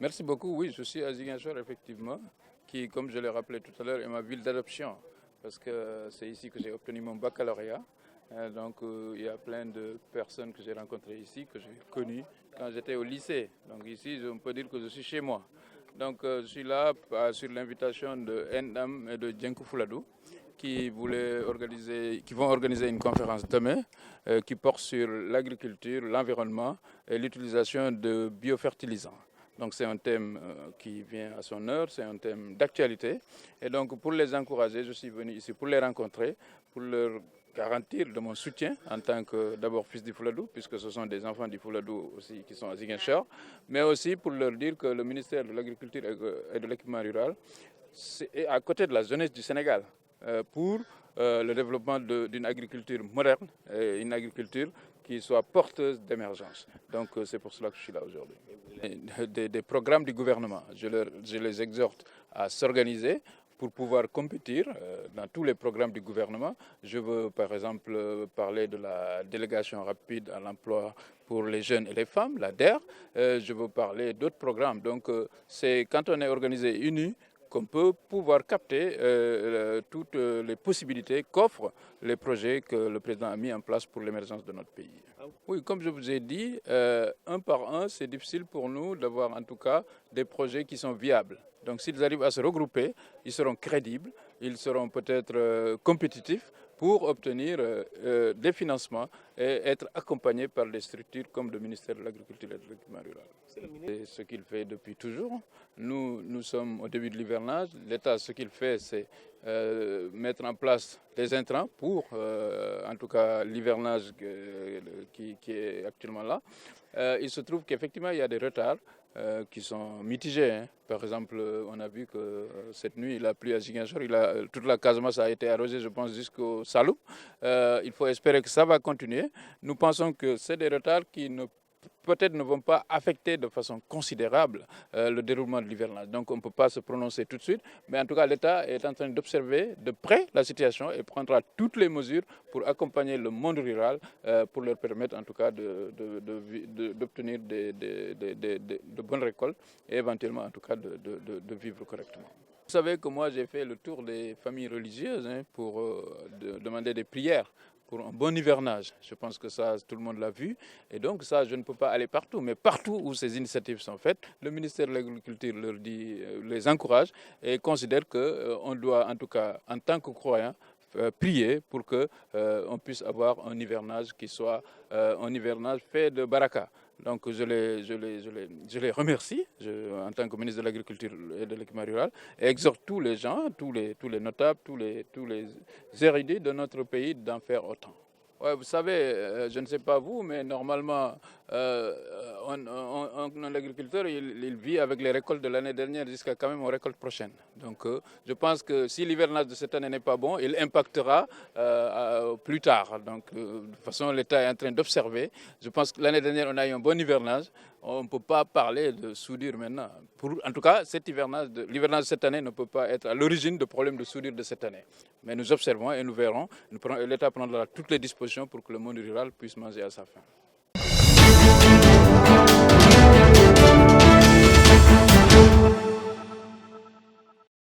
Merci beaucoup. Oui, je suis à Ziguinchor, effectivement, qui, comme je l'ai rappelé tout à l'heure, est ma ville d'adoption, parce que c'est ici que j'ai obtenu mon baccalauréat. Il y a plein de personnes que j'ai rencontrées ici, que j'ai connues quand j'étais au lycée. Donc, ici, on peut dire que je suis chez moi. Je suis là sur l'invitation de Ndam et de Djenkou Fouladou, qui vont organiser une conférence demain qui porte sur l'agriculture, l'environnement et l'utilisation de biofertilisants. Donc c'est un thème qui vient à son heure, c'est un thème d'actualité. Et donc pour les encourager, je suis venu ici pour les rencontrer, pour leur garantir de mon soutien en tant que d'abord fils du Fouladou, puisque ce sont des enfants du Fouladou aussi qui sont à Ziguinchor, mais aussi pour leur dire que le ministère de l'Agriculture et de l'Équipement rural est à côté de la jeunesse du Sénégal pour le développement d'une agriculture moderne et une agriculture qui soit porteuse d'émergence. Donc c'est pour cela que je suis là aujourd'hui. Des programmes du gouvernement, je les exhorte à s'organiser pour pouvoir compétir dans tous les programmes du gouvernement. Je veux par exemple parler de la délégation rapide à l'emploi pour les jeunes et les femmes, la DER. Je veux parler d'autres programmes. Donc c'est quand on est organisé uni qu'on peut pouvoir capter toutes les possibilités qu'offrent les projets que le président a mis en place pour l'émergence de notre pays. Oui, comme je vous ai dit, un par un, c'est difficile pour nous d'avoir en tout cas des projets qui sont viables. Donc s'ils arrivent à se regrouper, ils seront crédibles, ils seront peut-être compétitifs pour obtenir des financements et être accompagnés par des structures comme le ministère de l'Agriculture et de l'Équipement rural. C'est ce qu'il fait depuis toujours. Nous sommes au début de l'hivernage. L'État, ce qu'il fait, c'est mettre en place des intrants pour, en tout cas, l'hivernage qui est actuellement là. Il se trouve qu'effectivement, il y a des retards qui sont mitigés. Hein. Par exemple, on a vu que cette nuit, il a plu à Ziguinchor, toute la Casamance a été arrosée, je pense, jusqu'au Saloum. Il faut espérer que ça va continuer. Nous pensons que c'est des retards qui peut-être ne vont pas affecter de façon considérable le déroulement de l'hivernage. Donc on ne peut pas se prononcer tout de suite, mais en tout cas l'État est en train d'observer de près la situation et prendra toutes les mesures pour accompagner le monde rural, pour leur permettre en tout cas d'obtenir de bonnes récoltes et éventuellement en tout cas de vivre correctement. Vous savez que moi j'ai fait le tour des familles religieuses pour demander des prières pour un bon hivernage. Je pense que ça, tout le monde l'a vu. Et donc ça, je ne peux pas aller partout. Mais partout où ces initiatives sont faites, le ministère de l'Agriculture leur dit, les encourage et considère qu'on doit, en tout cas, en tant que croyant, prier pour qu'on puisse avoir un hivernage qui soit un hivernage fait de baraka. Donc je les remercie en tant que ministre de l'Agriculture et de l'Équipement rural et exhorte tous les gens, tous les notables, tous les érudits de notre pays d'en faire autant. Ouais, vous savez, je ne sais pas vous, mais normalement, un agriculteur, il vit avec les récoltes de l'année dernière jusqu'à quand même aux récoltes prochaines. Donc, je pense que si l'hivernage de cette année n'est pas bon, il impactera plus tard. Donc, de toute façon, l'État est en train d'observer. Je pense que l'année dernière, on a eu un bon hivernage. On ne peut pas parler de soudure maintenant. En tout cas, l'hivernage de cette année ne peut pas être à l'origine de problèmes de soudure de cette année. Mais nous observons et nous verrons. L'État prendra toutes les dispositions pour que le monde rural puisse manger à sa faim.